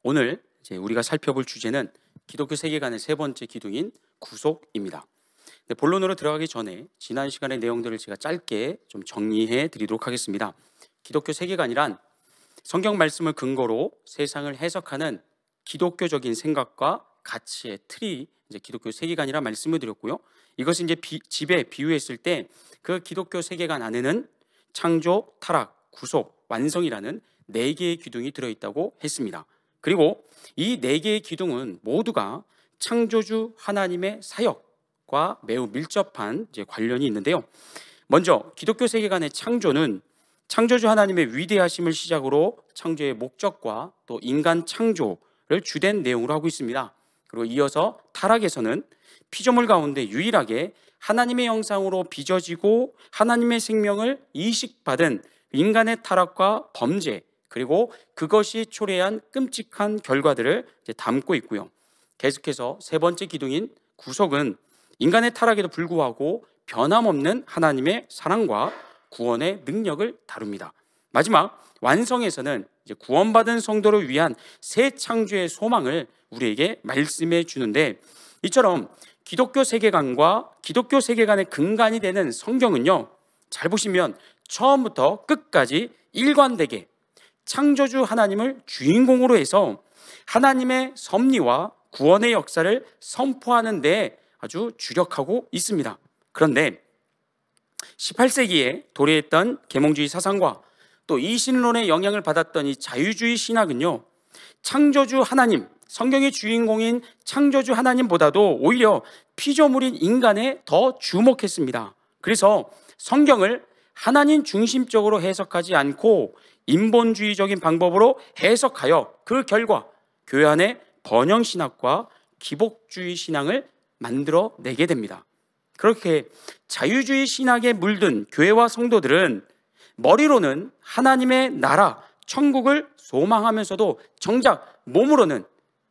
오늘 이제 우리가 살펴볼 주제는 기독교 세계관의 세 번째 기둥인 구속입니다. 본론으로 들어가기 전에 지난 시간의 내용들을 제가 짧게 좀 정리해 드리도록 하겠습니다. 기독교 세계관이란 성경 말씀을 근거로 세상을 해석하는 기독교적인 생각과 가치의 틀이 이제 기독교 세계관이라 말씀을 드렸고요. 이것을 이제 집에 비유했을 때 그 기독교 세계관 안에는 창조, 타락, 구속, 완성이라는 네 개의 기둥이 들어있다고 했습니다. 그리고 이 네 개의 기둥은 모두가 창조주 하나님의 사역과 매우 밀접한 이제 관련이 있는데요. 먼저 기독교 세계관의 창조는 창조주 하나님의 위대하심을 시작으로 창조의 목적과 또 인간 창조를 주된 내용으로 하고 있습니다. 그리고 이어서 타락에서는 피조물 가운데 유일하게 하나님의 형상으로 빚어지고 하나님의 생명을 이식받은 인간의 타락과 범죄, 그리고 그것이 초래한 끔찍한 결과들을 담고 있고요. 계속해서 세 번째 기둥인 구속은 인간의 타락에도 불구하고 변함없는 하나님의 사랑과 구원의 능력을 다룹니다. 마지막 완성에서는 이제 구원받은 성도를 위한 새 창조의 소망을 우리에게 말씀해 주는데, 이처럼 기독교 세계관과 기독교 세계관의 근간이 되는 성경은요, 잘 보시면 처음부터 끝까지 일관되게 창조주 하나님을 주인공으로 해서 하나님의 섭리와 구원의 역사를 선포하는 데 아주 주력하고 있습니다. 그런데 18세기에 도래했던 계몽주의 사상과 또 이신론의 영향을 받았던 이 자유주의 신학은요, 창조주 하나님, 성경의 주인공인 창조주 하나님보다도 오히려 피조물인 인간에 더 주목했습니다. 그래서 성경을 하나님 중심적으로 해석하지 않고 인본주의적인 방법으로 해석하여 그 결과 교회 안에 번영신학과 기복주의 신앙을 만들어내게 됩니다. 그렇게 자유주의 신학에 물든 교회와 성도들은 머리로는 하나님의 나라, 천국을 소망하면서도 정작 몸으로는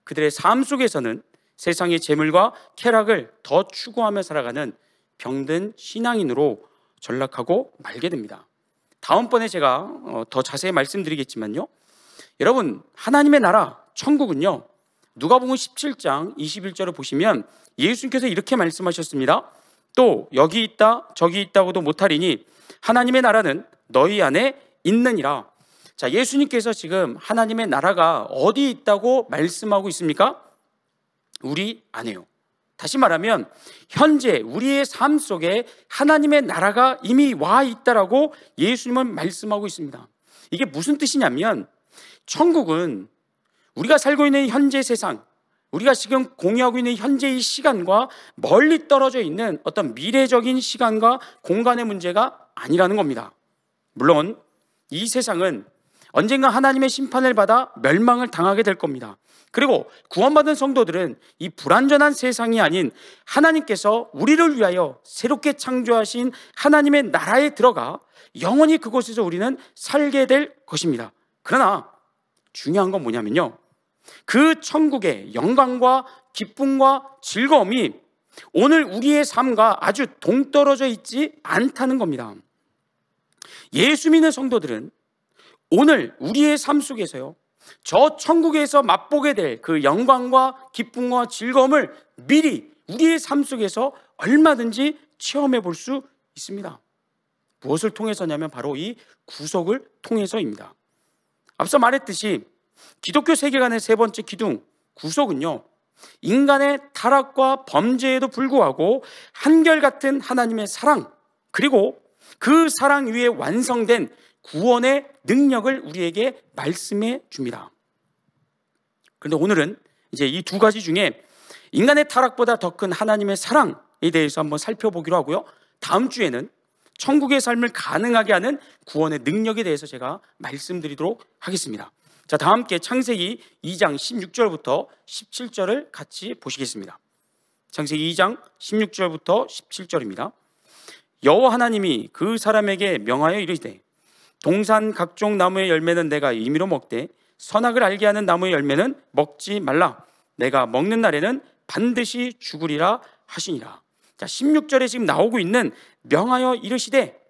그들의 삶 속에서는 세상의 재물과 쾌락을 더 추구하며 살아가는 병든 신앙인으로 전락하고 말게 됩니다. 다음번에 제가 더 자세히 말씀드리겠지만요, 여러분, 하나님의 나라, 천국은요, 누가복음 17장 21절을 보시면 예수님께서 이렇게 말씀하셨습니다. 또 여기 있다 저기 있다고도 못하리니 하나님의 나라는 너희 안에 있느니라. 자, 예수님께서 지금 하나님의 나라가 어디 있다고 말씀하고 있습니까? 우리 안에요. 다시 말하면 현재 우리의 삶 속에 하나님의 나라가 이미 와 있다라고 예수님은 말씀하고 있습니다. 이게 무슨 뜻이냐면, 천국은 우리가 살고 있는 현재 세상, 우리가 지금 공유하고 있는 현재의 시간과 멀리 떨어져 있는 어떤 미래적인 시간과 공간의 문제가 아니라는 겁니다. 물론 이 세상은 언젠가 하나님의 심판을 받아 멸망을 당하게 될 겁니다. 그리고 구원받은 성도들은 이 불완전한 세상이 아닌 하나님께서 우리를 위하여 새롭게 창조하신 하나님의 나라에 들어가 영원히 그곳에서 우리는 살게 될 것입니다. 그러나 중요한 건 뭐냐면요, 그 천국의 영광과 기쁨과 즐거움이 오늘 우리의 삶과 아주 동떨어져 있지 않다는 겁니다. 예수 믿는 성도들은 오늘 우리의 삶 속에서요, 저 천국에서 맛보게 될 그 영광과 기쁨과 즐거움을 미리 우리의 삶 속에서 얼마든지 체험해 볼 수 있습니다. 무엇을 통해서냐면 바로 이 구속을 통해서입니다. 앞서 말했듯이 기독교 세계관의 세 번째 기둥 구속은요, 인간의 타락과 범죄에도 불구하고 한결같은 하나님의 사랑, 그리고 그 사랑 위에 완성된 구원의 능력을 우리에게 말씀해 줍니다. 그런데 오늘은 이제 이 두 가지 중에 인간의 타락보다 더 큰 하나님의 사랑에 대해서 한번 살펴보기로 하고요, 다음 주에는 천국의 삶을 가능하게 하는 구원의 능력에 대해서 제가 말씀드리도록 하겠습니다. 자, 다 함께 창세기 2장 16절부터 17절을 같이 보시겠습니다. 창세기 2장 16절부터 17절입니다. 여호와 하나님이 그 사람에게 명하여 이르시되, 동산 각종 나무의 열매는 내가 임의로 먹되 선악을 알게 하는 나무의 열매는 먹지 말라. 내가 먹는 날에는 반드시 죽으리라 하시니라. 자, 16절에 지금 나오고 있는 명하여 이르시되,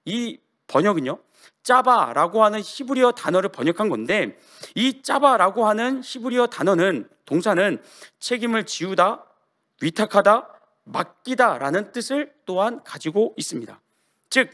이 번역은요, 짜바라고 하는 히브리어 단어를 번역한 건데, 이 짜바라고 하는 히브리어 단어는, 동사는 책임을 지우다, 위탁하다, 맡기다라는 뜻을 또한 가지고 있습니다. 즉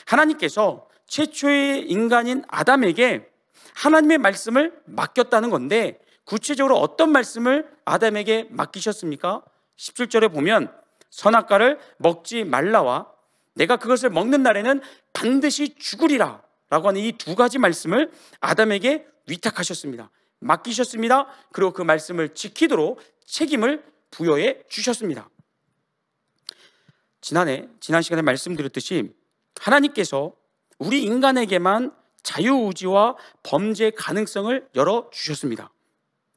하나님께서 최초의 인간인 아담에게 하나님의 말씀을 맡겼다는 건데, 구체적으로 어떤 말씀을 아담에게 맡기셨습니까? 17절에 보면 선악과를 먹지 말라와 내가 그것을 먹는 날에는 반드시 죽으리라 라고 하는 이 두 가지 말씀을 아담에게 위탁하셨습니다. 맡기셨습니다. 그리고 그 말씀을 지키도록 책임을 부여해 주셨습니다. 지난 시간에 말씀드렸듯이 하나님께서 우리 인간에게만 자유의지와 범죄 가능성을 열어주셨습니다.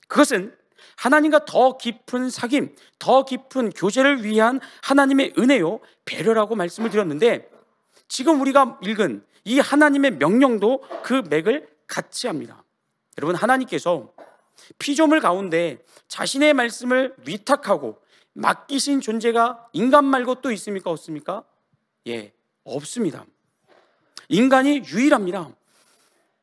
그것은 하나님과 더 깊은 사귐, 더 깊은 교제를 위한 하나님의 은혜요, 배려라고 말씀을 드렸는데, 지금 우리가 읽은 이 하나님의 명령도 그 맥을 같이 합니다. 여러분, 하나님께서 피조물 가운데 자신의 말씀을 위탁하고 맡기신 존재가 인간 말고 또 있습니까? 없습니까? 예, 없습니다. 인간이 유일합니다.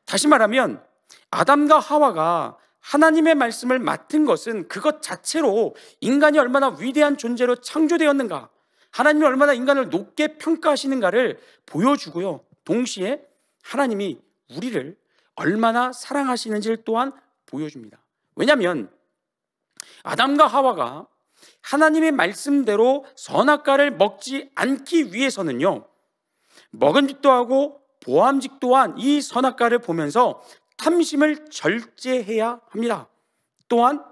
다시 말하면 아담과 하와가 하나님의 말씀을 맡은 것은 그것 자체로 인간이 얼마나 위대한 존재로 창조되었는가, 하나님이 얼마나 인간을 높게 평가하시는가를 보여주고요, 동시에 하나님이 우리를 얼마나 사랑하시는지를 또한 보여줍니다. 왜냐하면 아담과 하와가 하나님의 말씀대로 선악과를 먹지 않기 위해서는요, 먹은짓도 하고 보암직 또한 이 선악과를 보면서 탐심을 절제해야 합니다. 또한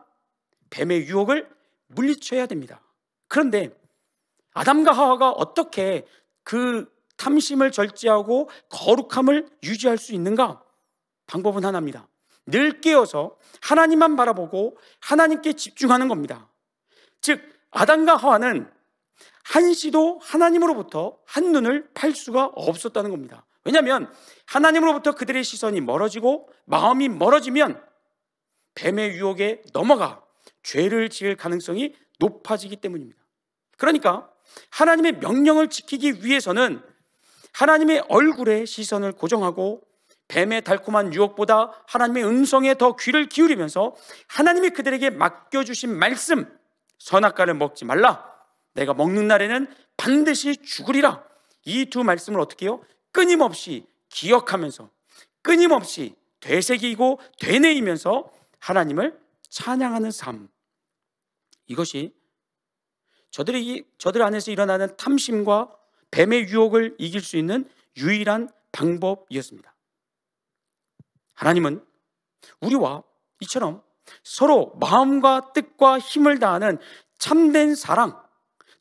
뱀의 유혹을 물리쳐야 됩니다. 그런데 아담과 하와가 어떻게 그 탐심을 절제하고 거룩함을 유지할 수 있는가? 방법은 하나입니다. 늘 깨어서 하나님만 바라보고 하나님께 집중하는 겁니다. 즉 아담과 하와는 한시도 하나님으로부터 한눈을 팔 수가 없었다는 겁니다. 왜냐하면 하나님으로부터 그들의 시선이 멀어지고 마음이 멀어지면 뱀의 유혹에 넘어가 죄를 지을 가능성이 높아지기 때문입니다. 그러니까 하나님의 명령을 지키기 위해서는 하나님의 얼굴에 시선을 고정하고 뱀의 달콤한 유혹보다 하나님의 음성에 더 귀를 기울이면서 하나님이 그들에게 맡겨주신 말씀, 선악과를 먹지 말라, 내가 먹는 날에는 반드시 죽으리라, 이 두 말씀을 어떻게 해요? 끊임없이 기억하면서 끊임없이 되새기고 되뇌이면서 하나님을 찬양하는 삶, 이것이 저들 안에서 일어나는 탐심과 뱀의 유혹을 이길 수 있는 유일한 방법이었습니다. 하나님은 우리와 이처럼 서로 마음과 뜻과 힘을 다하는 참된 사랑,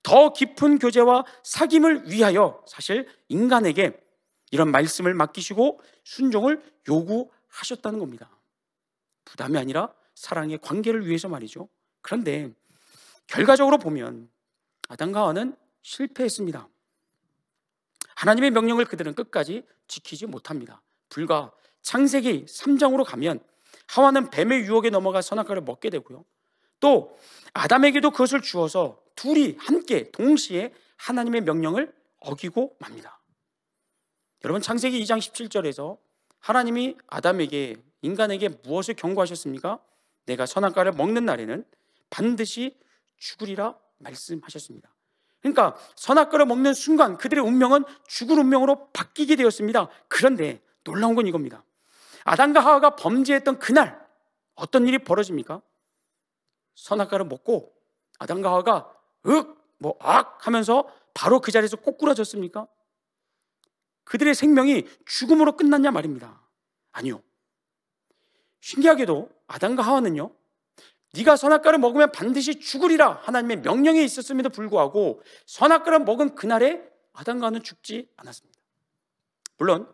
더 깊은 교제와 사귐을 위하여 사실 인간에게 이런 말씀을 맡기시고 순종을 요구하셨다는 겁니다. 부담이 아니라 사랑의 관계를 위해서 말이죠. 그런데 결과적으로 보면 아담과 하와는 실패했습니다. 하나님의 명령을 그들은 끝까지 지키지 못합니다. 불과 창세기 3장으로 가면 하와는 뱀의 유혹에 넘어가 선악과를 먹게 되고요, 또 아담에게도 그것을 주어서 둘이 함께 동시에 하나님의 명령을 어기고 맙니다. 여러분, 창세기 2장 17절에서 하나님이 아담에게, 인간에게 무엇을 경고하셨습니까? 내가 선악과를 먹는 날에는 반드시 죽으리라 말씀하셨습니다. 그러니까 선악과를 먹는 순간 그들의 운명은 죽을 운명으로 바뀌게 되었습니다. 그런데 놀라운 건 이겁니다. 아담과 하와가 범죄했던 그날 어떤 일이 벌어집니까? 선악과를 먹고 아담과 하와가 악 하면서 바로 그 자리에서 꼬꾸라졌습니까? 그들의 생명이 죽음으로 끝났냐 말입니다. 아니요. 신기하게도 아담과 하와는요, 네가 선악과를 먹으면 반드시 죽으리라 하나님의 명령이 있었음에도 불구하고 선악과를 먹은 그날에 아담과 하와는 죽지 않았습니다. 물론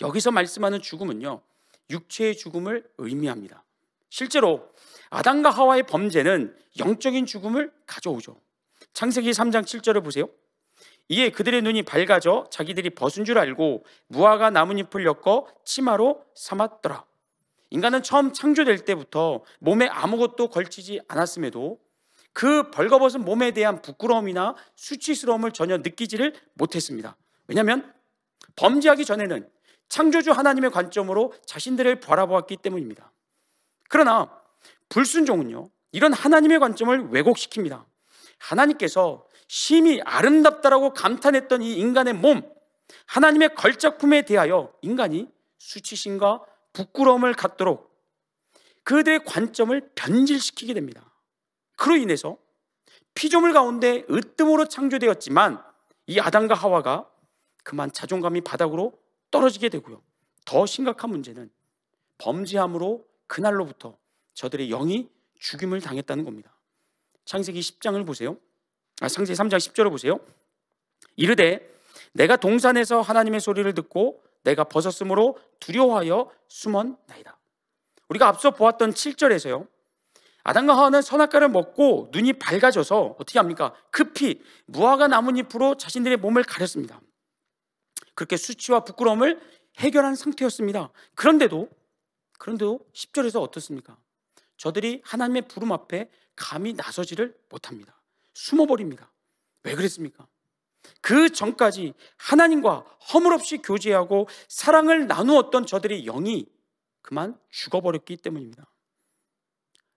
여기서 말씀하는 죽음은요, 육체의 죽음을 의미합니다. 실제로 아담과 하와의 범죄는 영적인 죽음을 가져오죠. 창세기 3장 7절을 보세요. 이에 그들의 눈이 밝아져 자기들이 벗은 줄 알고 무화과 나뭇잎을 엮어 치마로 삼았더라. 인간은 처음 창조될 때부터 몸에 아무것도 걸치지 않았음에도 그 벌거벗은 몸에 대한 부끄러움이나 수치스러움을 전혀 느끼지를 못했습니다. 왜냐하면 범죄하기 전에는 창조주 하나님의 관점으로 자신들을 바라보았기 때문입니다. 그러나 불순종은요, 이런 하나님의 관점을 왜곡시킵니다. 하나님께서 심히 아름답다라고 감탄했던 이 인간의 몸, 하나님의 걸작품에 대하여 인간이 수치심과 부끄러움을 갖도록 그들의 관점을 변질시키게 됩니다. 그로 인해서 피조물 가운데 으뜸으로 창조되었지만 이 아담과 하와가 그만 자존감이 바닥으로 떨어지게 되고요, 더 심각한 문제는 범죄함으로 그날로부터 저들의 영이 죽임을 당했다는 겁니다. 창세기 10장을 보세요. 창세기 3장 10절을 보세요. 이르되 내가 동산에서 하나님의 소리를 듣고 내가 벗었으므로 두려워하여 숨었나이다. 우리가 앞서 보았던 7절에서요, 아담과 하와는 선악과를 먹고 눈이 밝아져서 어떻게 합니까? 급히 무화과 나뭇잎으로 자신들의 몸을 가렸습니다. 그렇게 수치와 부끄러움을 해결한 상태였습니다. 그런데도 10절에서 어떻습니까? 저들이 하나님의 부름 앞에 감히 나서지를 못합니다. 숨어버립니다. 왜 그랬습니까? 그 전까지 하나님과 허물없이 교제하고 사랑을 나누었던 저들의 영이 그만 죽어버렸기 때문입니다.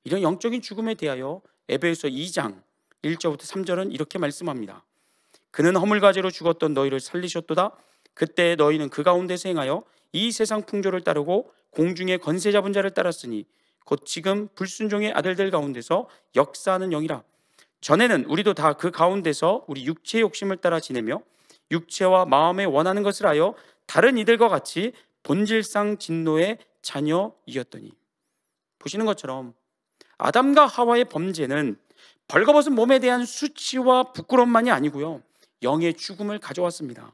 이런 영적인 죽음에 대하여 에베소서 2장 1절부터 3절은 이렇게 말씀합니다. 그는 허물과죄로 죽었던 너희를 살리셨도다. 그때 너희는 그 가운데서 행하여 이 세상 풍조를 따르고 공중의 권세 잡은 자를 따랐으니 곧 지금 불순종의 아들들 가운데서 역사하는 영이라. 전에는 우리도 다 그 가운데서 우리 육체의 욕심을 따라 지내며 육체와 마음에 원하는 것을 하여 다른 이들과 같이 본질상 진노의 자녀이었더니. 보시는 것처럼 아담과 하와의 범죄는 벌거벗은 몸에 대한 수치와 부끄러움만이 아니고요, 영의 죽음을 가져왔습니다.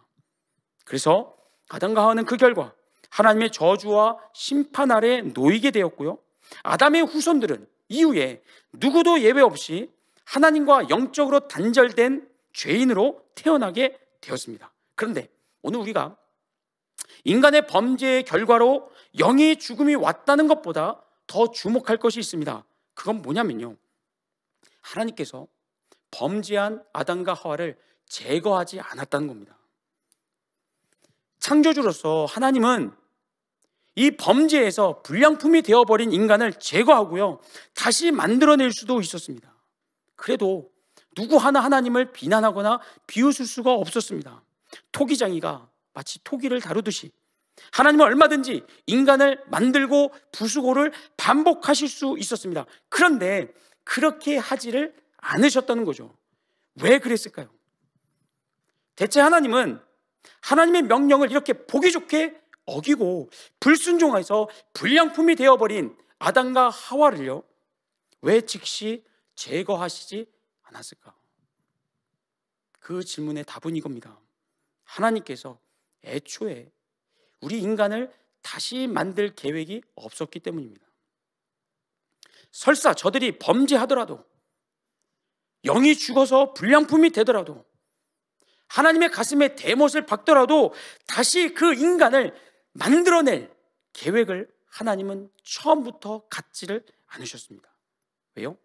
그래서 아담과 하와는 그 결과 하나님의 저주와 심판 아래 놓이게 되었고요, 아담의 후손들은 이후에 누구도 예외 없이 하나님과 영적으로 단절된 죄인으로 태어나게 되었습니다. 그런데 오늘 우리가 인간의 범죄의 결과로 영의 죽음이 왔다는 것보다 더 주목할 것이 있습니다. 그건 뭐냐면요, 하나님께서 범죄한 아담과 하와를 제거하지 않았다는 겁니다. 창조주로서 하나님은 이 범죄에서 불량품이 되어버린 인간을 제거하고요, 다시 만들어낼 수도 있었습니다. 그래도 누구 하나 하나님을 비난하거나 비웃을 수가 없었습니다. 토기장이가 마치 토기를 다루듯이 하나님은 얼마든지 인간을 만들고 부수고를 반복하실 수 있었습니다. 그런데 그렇게 하지를 않으셨다는 거죠. 왜 그랬을까요? 대체 하나님은 하나님의 명령을 이렇게 보기 좋게 어기고 불순종해서 불량품이 되어버린 아담과 하와를요, 왜 즉시 제거하시지 않았을까? 그 질문의 답은 이겁니다. 하나님께서 애초에 우리 인간을 다시 만들 계획이 없었기 때문입니다. 설사 저들이 범죄하더라도, 영이 죽어서 불량품이 되더라도, 하나님의 가슴에 대못을 박더라도 다시 그 인간을 만들어낼 계획을 하나님은 처음부터 갖지를 않으셨습니다. 왜요?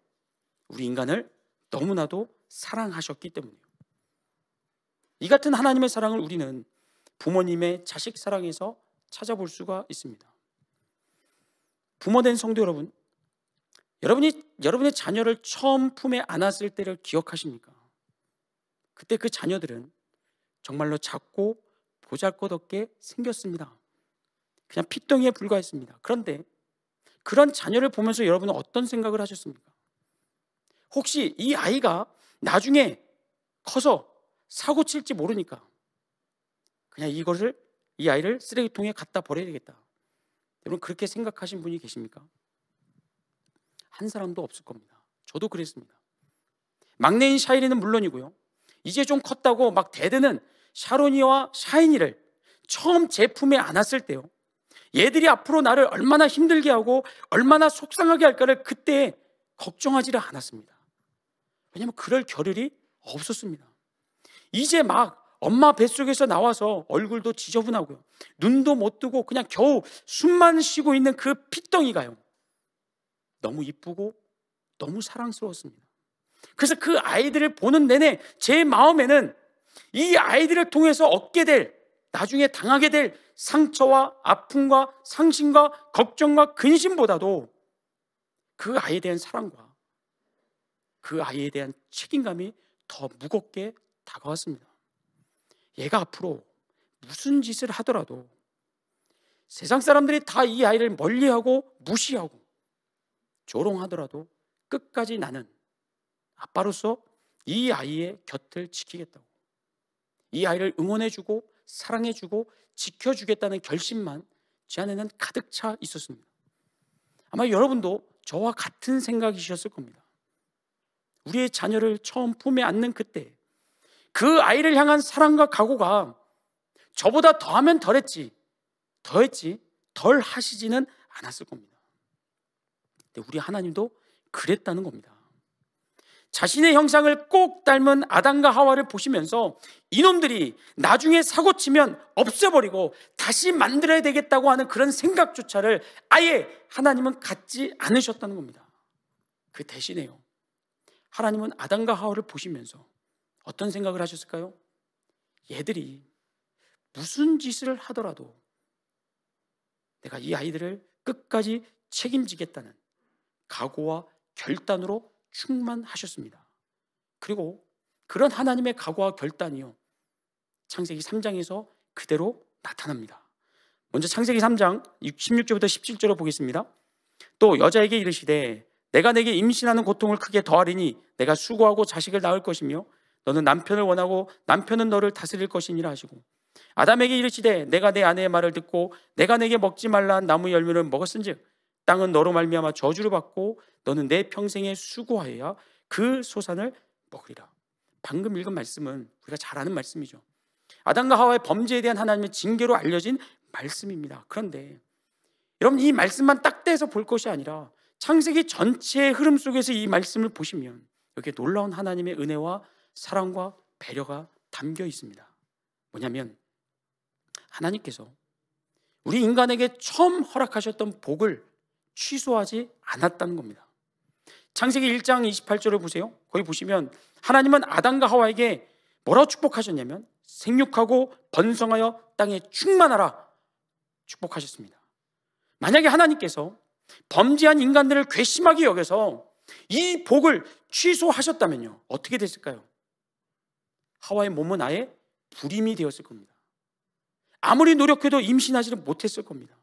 우리 인간을 너무나도 사랑하셨기 때문이에요. 이 같은 하나님의 사랑을 우리는 부모님의 자식 사랑에서 찾아볼 수가 있습니다. 부모된 성도 여러분, 여러분의 자녀를 처음 품에 안았을 때를 기억하십니까? 그때 그 자녀들은 정말로 작고 보잘것없게 생겼습니다. 그냥 핏덩이에 불과했습니다. 그런데 그런 자녀를 보면서 여러분은 어떤 생각을 하셨습니까? 혹시 이 아이가 나중에 커서 사고 칠지 모르니까 그냥 이 아이를 쓰레기통에 갖다 버려야 되겠다, 여러분 그렇게 생각하신 분이 계십니까? 한 사람도 없을 겁니다. 저도 그랬습니다. 막내인 샤이리는 물론이고요, 이제 좀 컸다고 막 대드는 샤로니와 샤이니를 처음 제 품에 안았을 때요, 얘들이 앞으로 나를 얼마나 힘들게 하고 얼마나 속상하게 할까를 그때 걱정하지를 않았습니다. 왜냐하면 그럴 겨를이 없었습니다. 이제 막 엄마 뱃속에서 나와서 얼굴도 지저분하고요, 눈도 못 뜨고 그냥 겨우 숨만 쉬고 있는 그 핏덩이가요, 너무 이쁘고 너무 사랑스러웠습니다. 그래서 그 아이들을 보는 내내 제 마음에는 이 아이들을 통해서 얻게 될 나중에 당하게 될 상처와 아픔과 상심과 걱정과 근심보다도 그 아이에 대한 사랑과 그 아이에 대한 책임감이 더 무겁게 다가왔습니다. 얘가 앞으로 무슨 짓을 하더라도 세상 사람들이 다 이 아이를 멀리하고 무시하고 조롱하더라도 끝까지 나는 아빠로서 이 아이의 곁을 지키겠다고, 이 아이를 응원해주고 사랑해주고 지켜주겠다는 결심만 제 안에는 가득 차 있었습니다. 아마 여러분도 저와 같은 생각이셨을 겁니다. 우리의 자녀를 처음 품에 안는 그때 그 아이를 향한 사랑과 각오가 저보다 더하면 덜했지 덜 하시지는 않았을 겁니다. 근데 우리 하나님도 그랬다는 겁니다. 자신의 형상을 꼭 닮은 아담과 하와를 보시면서 이놈들이 나중에 사고치면 없애버리고 다시 만들어야 되겠다고 하는 그런 생각조차를 아예 하나님은 갖지 않으셨다는 겁니다. 그 대신에요, 하나님은 아담과 하와를 보시면서 어떤 생각을 하셨을까요? 얘들이 무슨 짓을 하더라도 내가 이 아이들을 끝까지 책임지겠다는 각오와 결단으로 충만하셨습니다. 그리고 그런 하나님의 각오와 결단이요, 창세기 3장에서 그대로 나타납니다. 먼저 창세기 3장 16절부터 17절을 보겠습니다. 또 여자에게 이르시되 내가 내게 임신하는 고통을 크게 더하리니 내가 수고하고 자식을 낳을 것이며 너는 남편을 원하고 남편은 너를 다스릴 것이니라 하시고, 아담에게 이르시되 내가 내 아내의 말을 듣고 내가 내게 먹지 말라 한 나무 열매를 먹었은즉 땅은 너로 말미암아 저주를 받고 너는 내 평생에 수고하여야 그 소산을 먹으리라. 방금 읽은 말씀은 우리가 잘 아는 말씀이죠. 아담과 하와의 범죄에 대한 하나님의 징계로 알려진 말씀입니다. 그런데 여러분, 이 말씀만 딱 떼서 볼 것이 아니라 창세기 전체의 흐름 속에서 이 말씀을 보시면 여기에 놀라운 하나님의 은혜와 사랑과 배려가 담겨 있습니다. 뭐냐면 하나님께서 우리 인간에게 처음 허락하셨던 복을 취소하지 않았다는 겁니다. 창세기 1장 28절을 보세요. 거기 보시면 하나님은 아담과 하와에게 뭐라고 축복하셨냐면 생육하고 번성하여 땅에 충만하라 축복하셨습니다. 만약에 하나님께서 범죄한 인간들을 괘씸하게 여겨서 이 복을 취소하셨다면요, 어떻게 됐을까요? 하와의 몸은 아예 불임이 되었을 겁니다. 아무리 노력해도 임신하지는 못했을 겁니다.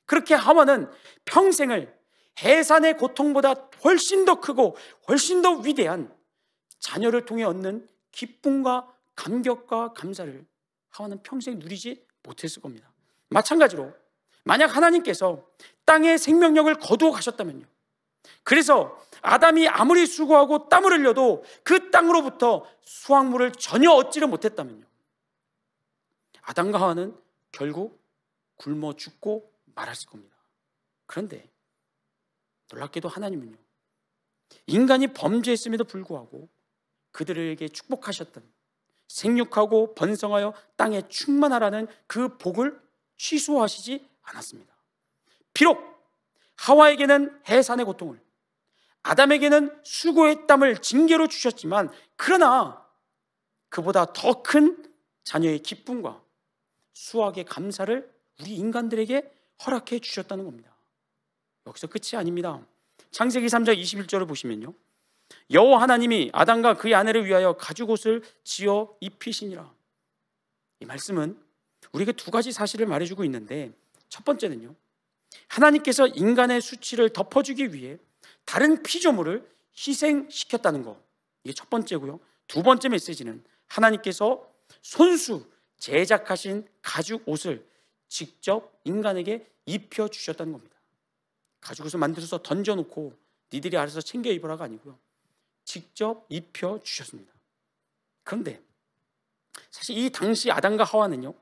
그렇게 하와는 평생을 해산의 고통보다 훨씬 더 크고 훨씬 더 위대한 자녀를 통해 얻는 기쁨과 감격과 감사를 하와는 평생 누리지 못했을 겁니다. 마찬가지로 만약 하나님께서 땅의 생명력을 거두어 가셨다면요, 그래서 아담이 아무리 수고하고 땀을 흘려도 그 땅으로부터 수확물을 전혀 얻지를 못했다면요, 아담과 하와는 결국 굶어 죽고 말았을 겁니다. 그런데 놀랍게도 하나님은요, 인간이 범죄했음에도 불구하고 그들에게 축복하셨던 생육하고 번성하여 땅에 충만하라는 그 복을 취소하시지 않았습니다. 비록 하와에게는 해산의 고통을, 아담에게는 수고의 땀을 징계로 주셨지만, 그러나 그보다 더 큰 자녀의 기쁨과 수확의 감사를 우리 인간들에게 허락해 주셨다는 겁니다. 여기서 끝이 아닙니다. 창세기 3장 21절을 보시면요, 여호와 하나님이 아담과 그의 아내를 위하여 가죽옷을 지어 입히시니라. 이 말씀은 우리에게 두 가지 사실을 말해주고 있는데, 첫 번째는요, 하나님께서 인간의 수치를 덮어주기 위해 다른 피조물을 희생시켰다는 것, 이게 첫 번째고요. 두 번째 메시지는 하나님께서 손수 제작하신 가죽 옷을 직접 인간에게 입혀주셨다는 겁니다. 가죽 옷을 만들어서 던져놓고 니들이 알아서 챙겨 입으라가 아니고요, 직접 입혀주셨습니다. 그런데 사실 이 당시 아담과 하와는요,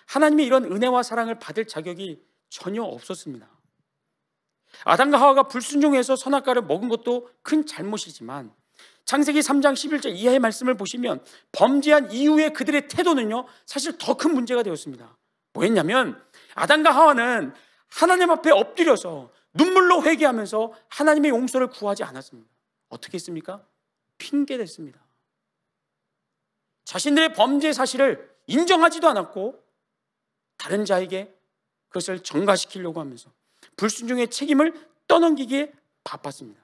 하나님의 이런 은혜와 사랑을 받을 자격이 전혀 없었습니다. 아담과 하와가 불순종해서 선악과를 먹은 것도 큰 잘못이지만 창세기 3장 11절 이하의 말씀을 보시면 범죄한 이후의 그들의 태도는요, 사실 더 큰 문제가 되었습니다. 뭐였냐면 아담과 하와는 하나님 앞에 엎드려서 눈물로 회개하면서 하나님의 용서를 구하지 않았습니다. 어떻게 했습니까? 핑계댔습니다. 자신들의 범죄 사실을 인정하지도 않았고 다른 자에게 그것을 전가시키려고 하면서 불순종의 책임을 떠넘기기에 바빴습니다.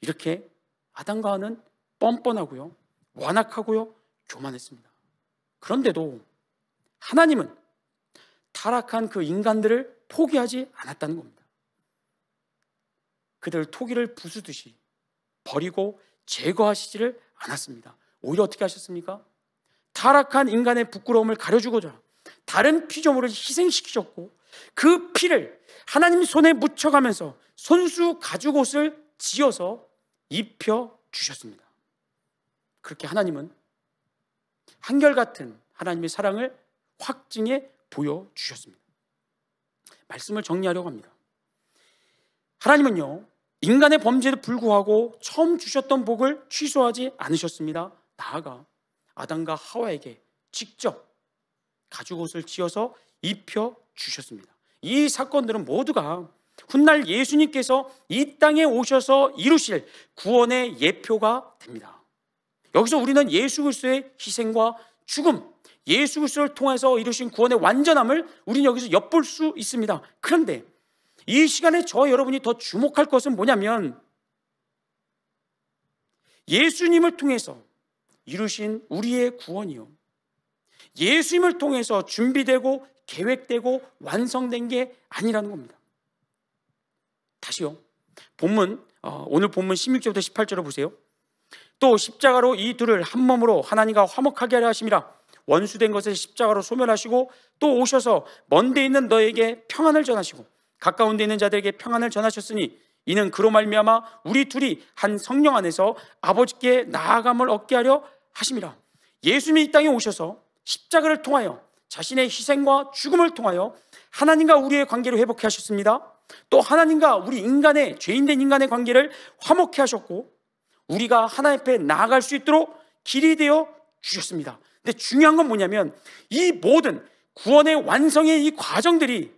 이렇게 아담과 하와는 뻔뻔하고요, 완악하고요, 교만했습니다. 그런데도 하나님은 타락한 그 인간들을 포기하지 않았다는 겁니다. 그들 토기를 부수듯이 버리고 제거하시지를 않았습니다. 오히려 어떻게 하셨습니까? 타락한 인간의 부끄러움을 가려주고자 다른 피조물을 희생시키셨고, 그 피를 하나님 손에 묻혀가면서 손수 가죽옷을 지어서 입혀 주셨습니다. 그렇게 하나님은 한결같은 하나님의 사랑을 확증해 보여주셨습니다. 말씀을 정리하려고 합니다. 하나님은요, 인간의 범죄에도 불구하고 처음 주셨던 복을 취소하지 않으셨습니다. 나아가 아담과 하와에게 직접 가죽옷을 지어서 입혀 주셨습니다. 이 사건들은 모두가 훗날 예수님께서 이 땅에 오셔서 이루실 구원의 예표가 됩니다. 여기서 우리는 예수 그리스도의 희생과 죽음, 예수 그리스도를 통해서 이루신 구원의 완전함을 우리는 여기서 엿볼 수 있습니다. 그런데 이 시간에 저와 여러분이 더 주목할 것은 뭐냐면, 예수님을 통해서 이루신 우리의 구원이요, 예수님을 통해서 준비되고 계획되고 완성된 게 아니라는 겁니다. 다시요, 본문, 오늘 본문 16절부터 18절을 보세요. 또 십자가로 이 둘을 한 몸으로 하나님과 화목하게 하려 하심이라. 원수된 것을 십자가로 소멸하시고 또 오셔서 먼 데 있는 너에게 평안을 전하시고 가까운 데 있는 자들에게 평안을 전하셨으니 이는 그로 말미암아 우리 둘이 한 성령 안에서 아버지께 나아감을 얻게 하려 하심이라. 예수님이 이 땅에 오셔서 십자가를 통하여 자신의 희생과 죽음을 통하여 하나님과 우리의 관계를 회복해 하셨습니다. 또 하나님과 우리 인간의, 죄인된 인간의 관계를 화목해 하셨고, 우리가 하나님 앞에 나아갈 수 있도록 길이 되어 주셨습니다. 근데 중요한 건 뭐냐면, 이 모든 구원의 완성의 이 과정들이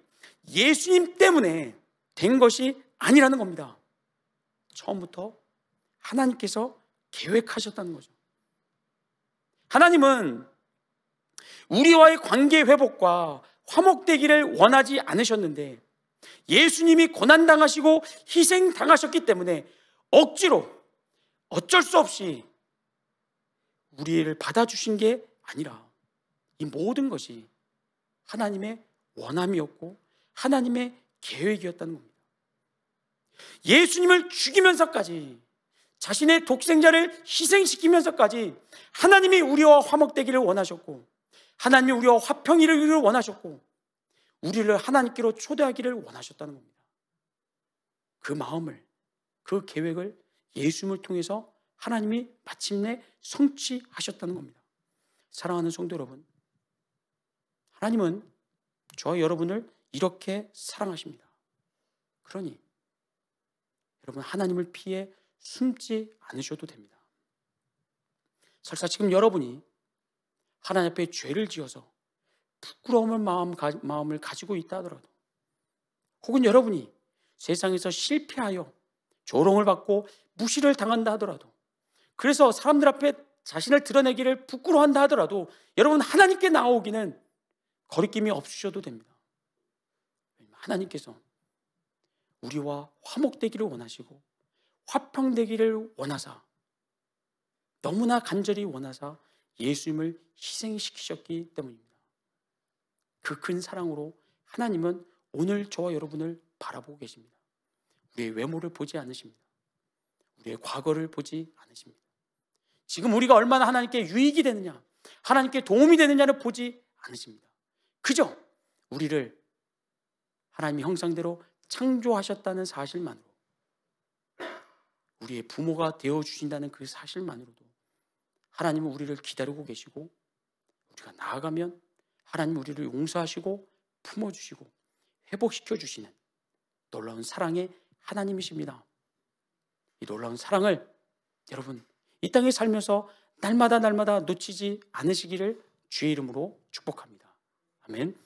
예수님 때문에 된 것이 아니라는 겁니다. 처음부터 하나님께서 계획하셨다는 거죠. 하나님은 우리와의 관계 회복과 화목되기를 원하지 않으셨는데, 예수님이 고난당하시고 희생당하셨기 때문에 억지로 어쩔 수 없이 우리를 받아주신 게 아니라, 이 모든 것이 하나님의 원함이었고 하나님의 계획이었다는 겁니다. 예수님을 죽이면서까지, 자신의 독생자를 희생시키면서까지 하나님이 우리와 화목되기를 원하셨고, 하나님이 우리와 화평이 이루기를 원하셨고, 우리를 하나님께로 초대하기를 원하셨다는 겁니다. 그 마음을, 그 계획을 예수님을 통해서 하나님이 마침내 성취하셨다는 겁니다. 사랑하는 성도 여러분, 하나님은 저와 여러분을 이렇게 사랑하십니다. 그러니 여러분, 하나님을 피해 숨지 않으셔도 됩니다. 설사 지금 여러분이 하나님 앞에 죄를 지어서 부끄러움의 마음을 가지고 있다 하더라도, 혹은 여러분이 세상에서 실패하여 조롱을 받고 무시를 당한다 하더라도, 그래서 사람들 앞에 자신을 드러내기를 부끄러워한다 하더라도, 여러분 하나님께 나오기는 거리낌이 없으셔도 됩니다. 하나님께서 우리와 화목되기를 원하시고 화평되기를 원하사, 너무나 간절히 원하사 예수님을 희생시키셨기 때문입니다. 그 큰 사랑으로 하나님은 오늘 저와 여러분을 바라보고 계십니다. 우리의 외모를 보지 않으십니다. 우리의 과거를 보지 않으십니다. 지금 우리가 얼마나 하나님께 유익이 되느냐, 하나님께 도움이 되느냐를 보지 않으십니다. 그저 우리를 하나님의 형상대로 창조하셨다는 사실만으로, 우리의 부모가 되어주신다는 그 사실만으로도 하나님은 우리를 기다리고 계시고, 우리가 나아가면 하나님은 우리를 용서하시고 품어주시고 회복시켜 주시는 놀라운 사랑의 하나님이십니다. 이 놀라운 사랑을 여러분 이 땅에 살면서 날마다 놓치지 않으시기를 주의 이름으로 축복합니다. 아멘.